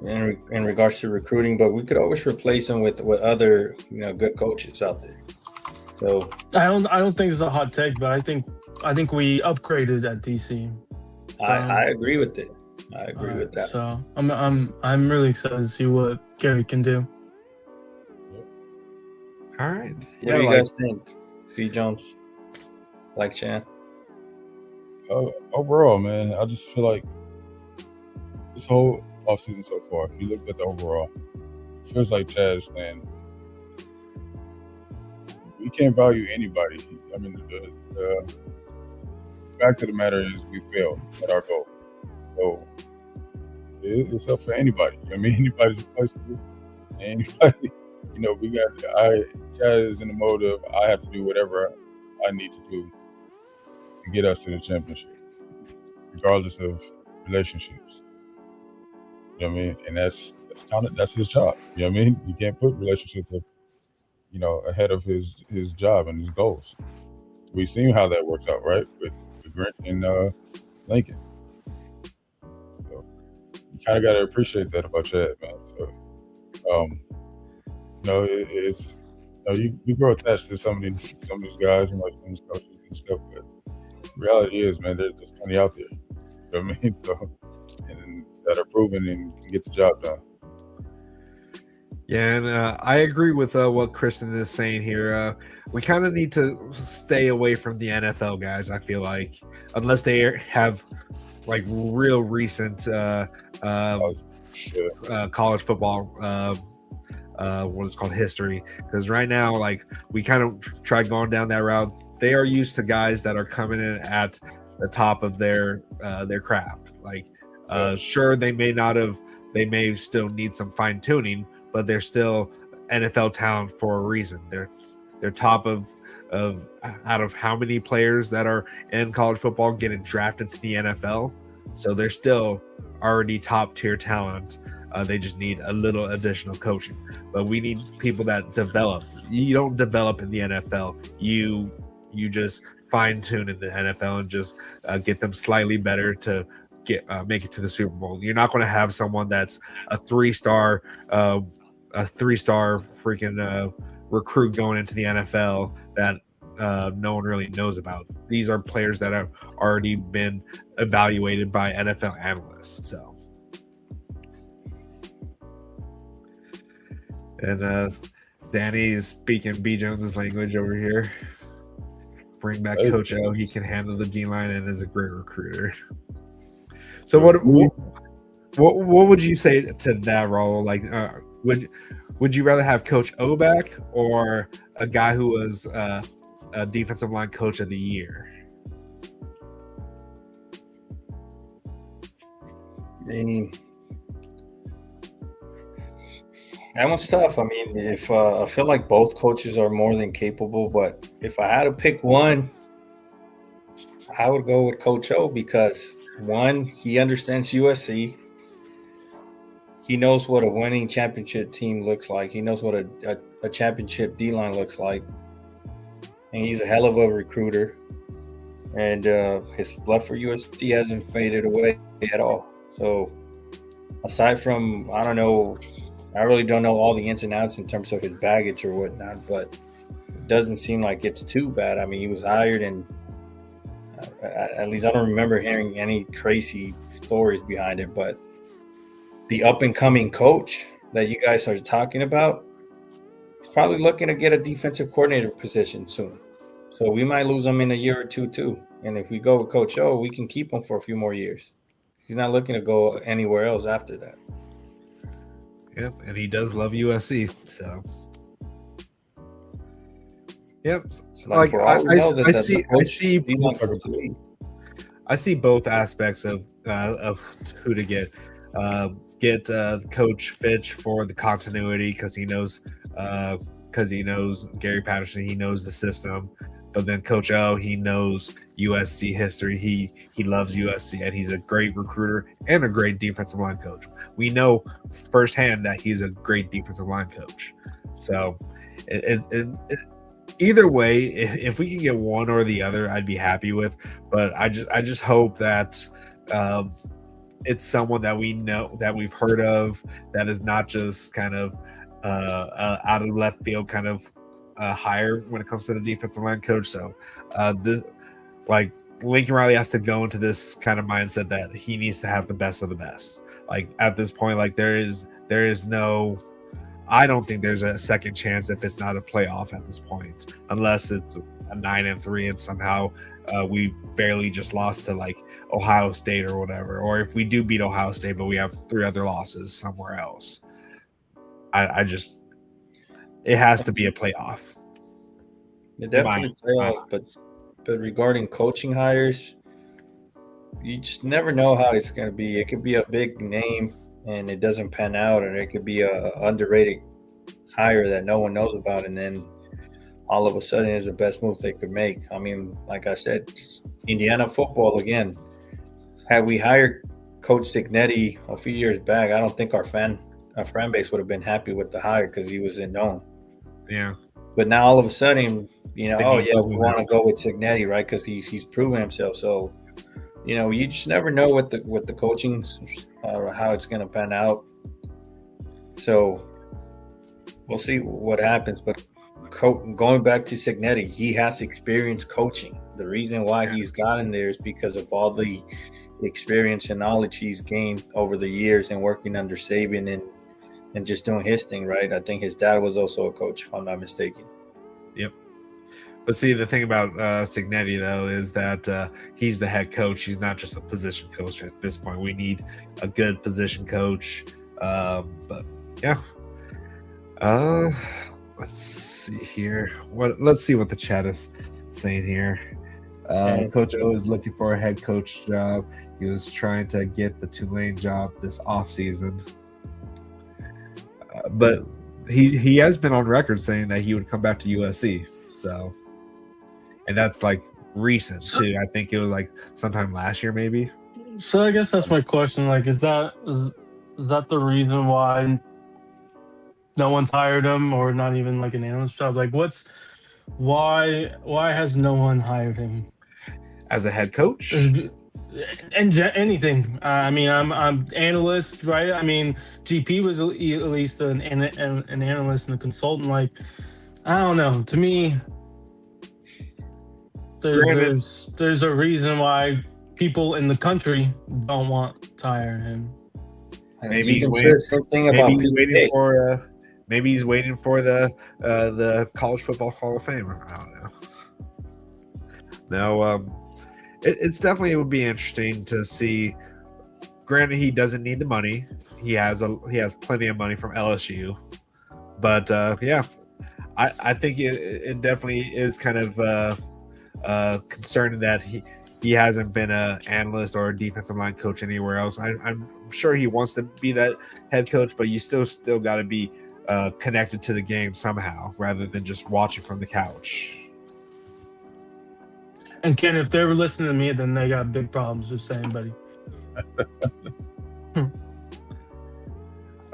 In regards to recruiting, but we could always replace him with other good coaches out there. So I don't think it's a hot take, but I think we upgraded at DC. I agree with it. I agree with that. So I'm really excited to see what Gary can do. all right. What do you guys think? B. Jones, like Chan? Overall, man, I just feel like this whole offseason so far, if you look at the overall, it feels like Chad is saying we can't value anybody. I mean, the fact of the matter is we failed at our goal. So it's up for anybody. I mean, anybody's replaceable. Anybody, Chad is in the mode of I have to do whatever I need to do to get us to the championship, regardless of relationships. You know what I mean? And that's his job. You know what I mean? You can't put relationships ahead of his job and his goals. We've seen how that works out, right? With Grant and Lincoln. So you kind of got to appreciate that about Chad, man. So you grow attached to some of these guys, some of these coaches and stuff, but the reality is, man, there's plenty out there. You know what I mean? So, and that are proven and can get the job done. Yeah, and I agree with what Christen is saying here. We kind of need to stay away from the NFL guys, I feel like, unless they have like real recent college football. What is called history, because right now, like, we kind of try going down that route. They are used to guys that are coming in at the top of their craft. Like, sure, they may still need some fine tuning, but they're still NFL talent for a reason. They're top of out of how many players that are in college football getting drafted to the NFL. So they're still already top tier talent. They just need a little additional coaching. But we need people that develop. You don't develop in the NFL. You just fine tune in the NFL and just get them slightly better to make it to the Super Bowl. You're not going to have someone that's a three-star freaking recruit going into the NFL that no one really knows about. These are players that have already been evaluated by NFL analysts. So, and Danny is speaking B. Jones's language over here. Bring back Coach O. He can handle the D line and is a great recruiter. So what would you say to that, Raul? Like, would you rather have Coach O back or a guy who was a defensive line coach of the year? I mean, that one's tough. I mean, if I feel like both coaches are more than capable, but if I had to pick one, I would go with Coach O because, one, he understands USC. He knows what a winning championship team looks like. He knows what a championship D-line looks like. And he's a hell of a recruiter. And his love for USC hasn't faded away at all. So aside from, I really don't know all the ins and outs in terms of his baggage or whatnot, but it doesn't seem like it's too bad. I mean, he was hired, and at least I don't remember hearing any crazy stories behind it, but the up-and-coming coach that you guys are talking about is probably looking to get a defensive coordinator position soon. So we might lose him in a year or two, too. And if we go with Coach O, we can keep him for a few more years. He's not looking to go anywhere else after that. Yep, and he does love USC, so. Yep, like I see both aspects of who to get. Get Coach Fitch for the continuity because he knows Gary Patterson, he knows the system. But then Coach O, he knows USC history. He loves USC, and he's a great recruiter and a great defensive line coach. We know firsthand that he's a great defensive line coach. So, either way, if we can get one or the other, I'd be happy with. But I just hope that it's someone that we know, that we've heard of, that is not just kind of out of left field kind of hire when it comes to the defensive line coach. So this, like, Lincoln Riley has to go into this kind of mindset that he needs to have the best of the best. Like, at this point, like, there is no, I don't think there's a second chance if it's not a playoff at this point, unless it's a 9-3 and somehow we barely just lost to like Ohio State or whatever, or if we do beat Ohio State but we have 3 other losses somewhere else. I just, it has to be a playoff. It definitely playoff, but regarding coaching hires, you just never know how it's going to be. It could be a big name and it doesn't pan out, or it could be a underrated hire that no one knows about, and then all of a sudden is the best move they could make. I mean, like I said, Indiana football again. Had we hired Coach Signetti a few years back, I don't think our fan base would have been happy with the hire because he was known. Yeah. But now all of a sudden, we want to go with Signetti, right? Because he's proven himself. So, you just never know what the coaching or how it's going to pan out. So we'll see what happens. But going back to Signetti, he has experience coaching. The reason why he's gotten there is because of all the experience and knowledge he's gained over the years and working under Saban and just doing his thing, right? I think his dad was also a coach, if I'm not mistaken. Yep. But see, the thing about Signetti, though, is that he's the head coach. He's not just a position coach at this point. We need a good position coach. But yeah. Let's see here. Let's see what the chat is saying here. Coach O is looking for a head coach job. He was trying to get the Tulane job this offseason. But he has been on record saying that he would come back to USC. So, and that's like recent too. I think it was like sometime last year, maybe. So I guess that's my question. Like, is that the reason why no one's hired him, or not even like an analyst job? Like, why has no one hired him As a head coach? And anything. I mean, I'm analyst, right? I mean, GP was at least an analyst and a consultant. Like, I don't know. To me, there's a reason why people in the country don't want to hire him. Maybe he's waiting. Maybe he's waiting for the College Football Hall of Fame. I don't know. No, it's definitely, it would be interesting to see. Granted, he doesn't need the money. He has plenty of money from LSU, but yeah, I think it definitely is kind of concerning that he hasn't been an analyst or a defensive line coach anywhere else. I'm sure he wants to be that head coach, but you still got to be connected to the game somehow, rather than just watching from the couch. And Ken, if they're listening to me, then they got big problems. Just saying, buddy.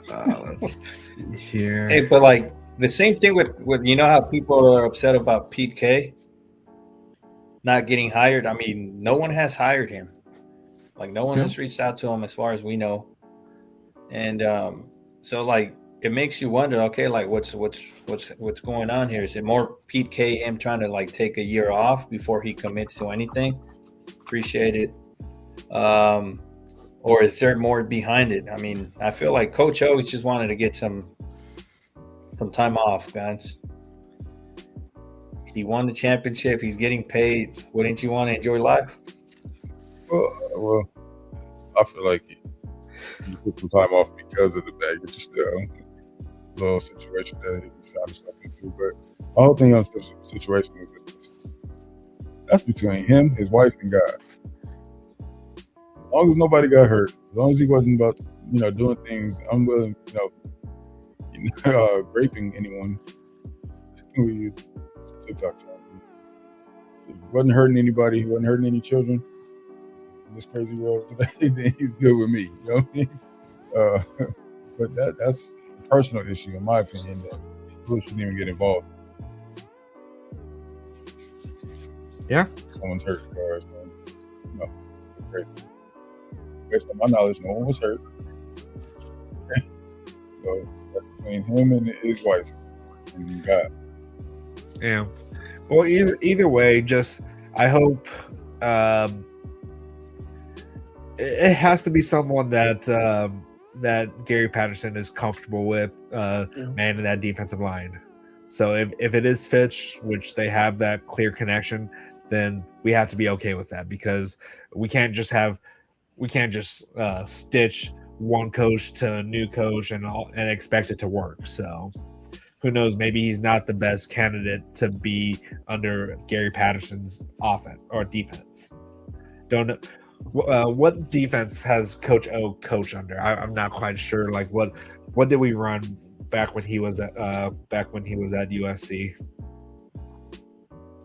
Let's see here. Hey, but like the same thing with you know how people are upset about Pete K not getting hired. I mean, no one has hired him. Like, no one has reached out to him as far as we know. And so like it makes you wonder, okay, like what's going on here? Is it more Pete K him trying to like take a year off before he commits to anything? Appreciate it. Or is there more behind it? I mean, I feel like Coach O just wanted to get some time off, guys. He won the championship. He's getting paid. Wouldn't you want to enjoy life? Well, I feel like he took some time off because of the baggage little situation that he found himself into. But the whole thing on the situation is that's between him, his wife, and God. As long as nobody got hurt, as long as he wasn't about doing things unwilling, raping anyone. We use TikTok time. If he wasn't hurting anybody, he wasn't hurting any children in this crazy world today, then he's good with me. You know what I mean? But that's a personal issue, in my opinion, that people shouldn't even get involved. Yeah. Someone's hurt or something. No, it's crazy. Based on my knowledge, no one was hurt. So that's between him and his wife and God. Yeah. Well, either way, just I hope it has to be someone that Gary Patterson is comfortable with manning that defensive line. So if it is Fitch, which they have that clear connection, then we have to be okay with that, because we can't just stitch one coach to a new coach and expect it to work. So who knows? Maybe he's not the best candidate to be under Gary Patterson's offense or defense. Don't know. What defense has Coach O coached under? I'm not quite sure. Like what did we run back when he was at USC?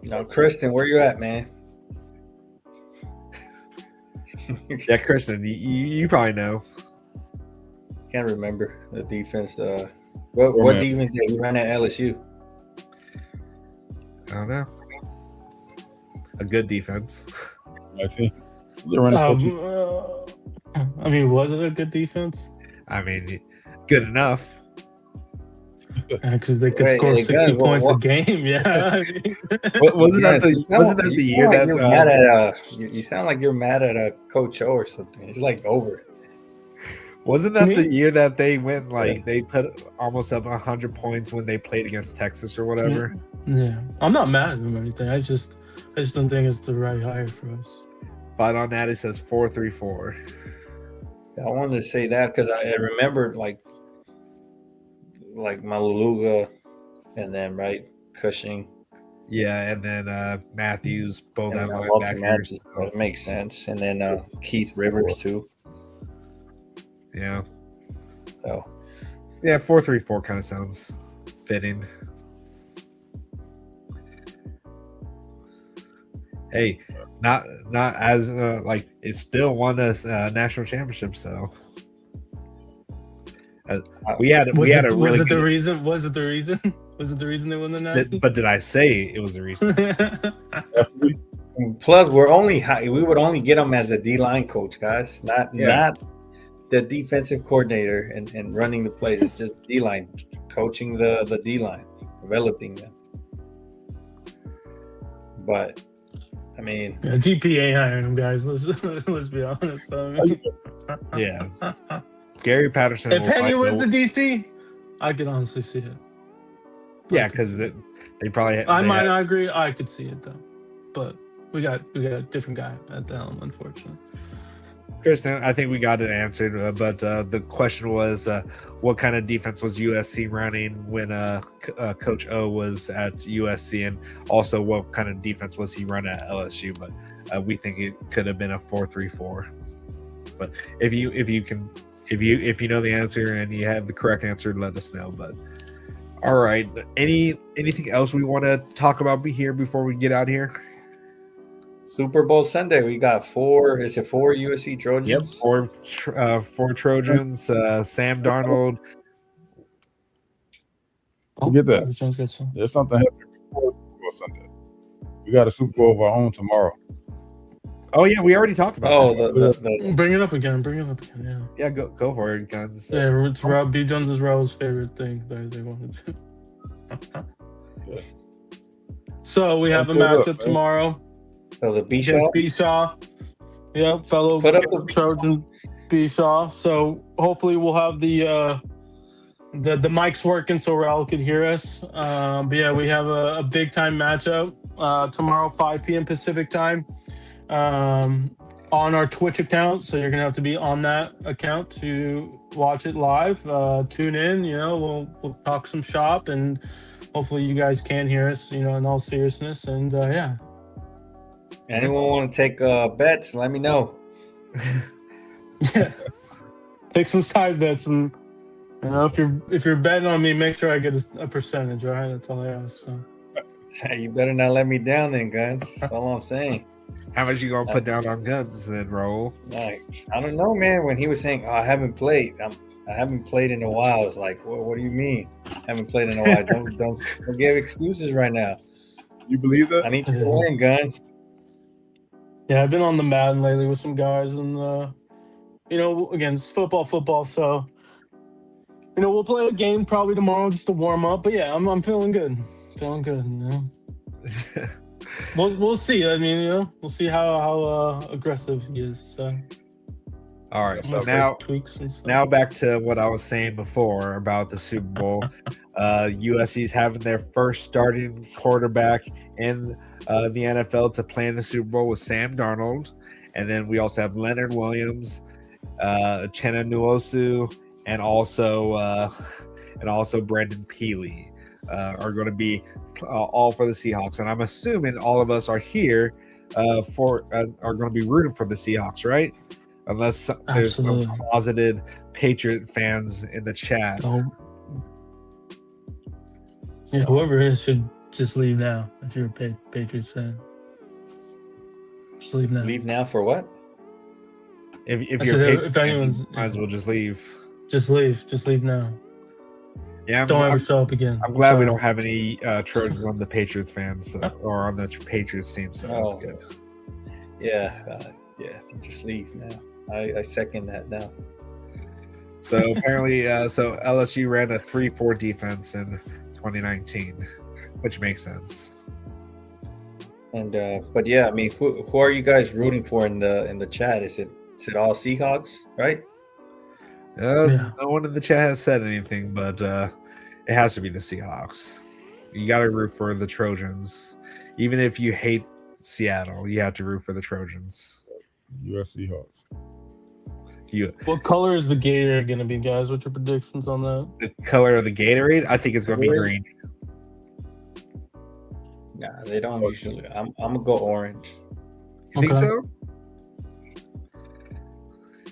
No, Christen, where you at, man? Yeah, Christen, you probably know. Can't remember the defense. What defense did he run at LSU? I don't know. A good defense. I think. I mean, was it a good defense? I mean, good enough. Because they could score 60 points a game. Yeah. I mean. Wasn't that the year that you're mad at you sound like you're mad at a Coach O or something? It's like over. Wasn't that Me? the year that they went they put almost up 100 points when they played against Texas or whatever? Yeah, I'm not mad at him or anything. I just don't think it's the right hire for us. But on that, it says 4-3-4. I wanted to say that because I remembered like Maluluga, and then Cushing. Yeah, and then Matthews, both at Walter linebackers. Matthews, that makes sense. And then Keith Rivers too. Yeah. So Yeah, 4-3-4 kind of sounds fitting. Hey, not as it still won us national championship. So we had a really Was it good, the reason? Was it the reason? Was it the reason they won the national? but did I say it was the reason? plus we would only get him as a D-line coach, guys, not the defensive coordinator and running the plays. It's just D-line, coaching the D-line, developing them. But I mean, GP ain't hiring him, guys. Let's be honest. Yeah, Gary Patterson. If Henny was the DC, I could honestly see it. Yeah, because they probably. I might not agree. I could see it though, but we got a different guy at the helm, unfortunately. Christen, I think we got it answered, but the question was, what kind of defense was USC running when Coach O was at USC, and also what kind of defense was he running at LSU? But we think it could have been a 4-3-4. But if you know the answer and you have the correct answer, let us know. But all right, anything else we want to talk about here before we get out of here? Super Bowl Sunday, we got 4 USC Trojans? Yep, four Trojans. Sam Darnold. Get that. There's something happening before Super Bowl Sunday. We got a Super Bowl of our own tomorrow. Oh yeah, we already talked about that. Bring it up again. Yeah. Yeah, go for it, Guns. Yeah, it's Rob B. Jones is Raul's favorite thing that they wanted to. Yeah. So we have a matchup tomorrow. So the B Shaw. Yep, fellow Trojan B. Shaw. So hopefully we'll have the mics working so Raul could hear us. But yeah, we have a big time matchup tomorrow, 5 p.m. Pacific time, on our Twitch account. So you're gonna have to be on that account to watch it live. Tune in. We'll talk some shop, and hopefully you guys can hear us. In all seriousness, and yeah. Anyone want to take bets? Let me know. Yeah, take some side bets, and if you're betting on me, make sure I get a percentage. All right, that's all I ask. So. You better not let me down, then, Guns. That's all I'm saying. How much you gonna put down on Guns then, Raul? I don't know, man. When he was saying, I haven't played. I haven't played in a while. I was like, what do you mean? I haven't played in a while. Don't give excuses right now. You believe that? I need you to win, Guns. Yeah, I've been on the Madden lately with some guys, and again, it's football. So, we'll play a game probably tomorrow just to warm up. But yeah, I'm feeling good. We'll see. I mean, we'll see how aggressive he is. So. All right, so tweaks and stuff. now back to what I was saying before about the Super Bowl. USC's having their first starting quarterback in the NFL to play in the Super Bowl with Sam Darnold, and then we also have Leonard Williams, Uchenna Nwosu, and also Brandon Peely are going to be all for the Seahawks. And I'm assuming all of us are here are going to be rooting for the Seahawks, right? Unless there's some closeted Patriot fans in the chat. Oh. Yeah, whoever it is should just leave now if you're a Patriots fan. Just leave now. Leave now for what? If you're a Patriots fan, might as well just leave. Just leave now. Yeah, don't ever show up again. I'm glad we don't have any Trojans on the Patriots fans or on the Patriots team, so that's good. Yeah, just leave now. I second that now. So apparently, so LSU ran a 3-4 defense in 2019, which makes sense. And but yeah, I mean, who are you guys rooting for in the chat? Is it all Seahawks, right? Yeah. No one in the chat has said anything, but it has to be the Seahawks. You got to root for the Trojans. Even if you hate Seattle, you have to root for the Trojans. U.S. Seahawks. What color is the Gator going to be, guys? What's your predictions on that? The color of the Gatorade, I think it's going to be green. Nah, they don't usually. I'm gonna go orange. You think Okay. so?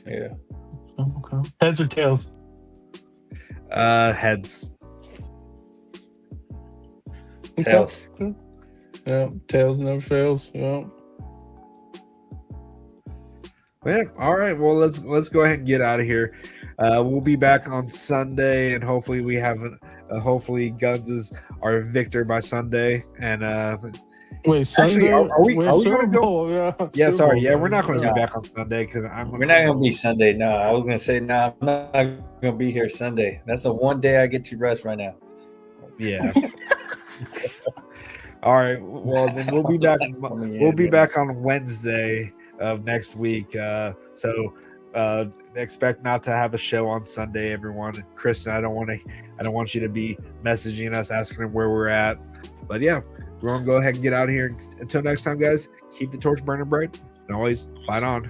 Yeah. Oh, okay. Heads or tails? Heads. Tails. Okay. Yeah, tails never fails. Yeah. Yeah. All right. Well, let's go ahead and get out of here. We'll be back on Sunday, and hopefully we have hopefully Guns is our victor by Sunday. And Wait, Sunday? actually, are we Super going to go? Bowl, yeah. Yeah. Super Sorry. Bowl, Yeah, we're not going to Yeah. be back on Sunday because We're not gonna be Sunday. No, I was gonna say no. I'm not gonna be here Sunday. That's the one day I get to rest right now. Yeah. All right. Well, then we'll be back. We'll be back on Wednesday of next week. So expect not to have a show on Sunday, everyone. Christen, I don't want you to be messaging us asking where we're at. But yeah, we're gonna go ahead and get out of here. Until next time, guys, keep the torch burning bright and always fight on.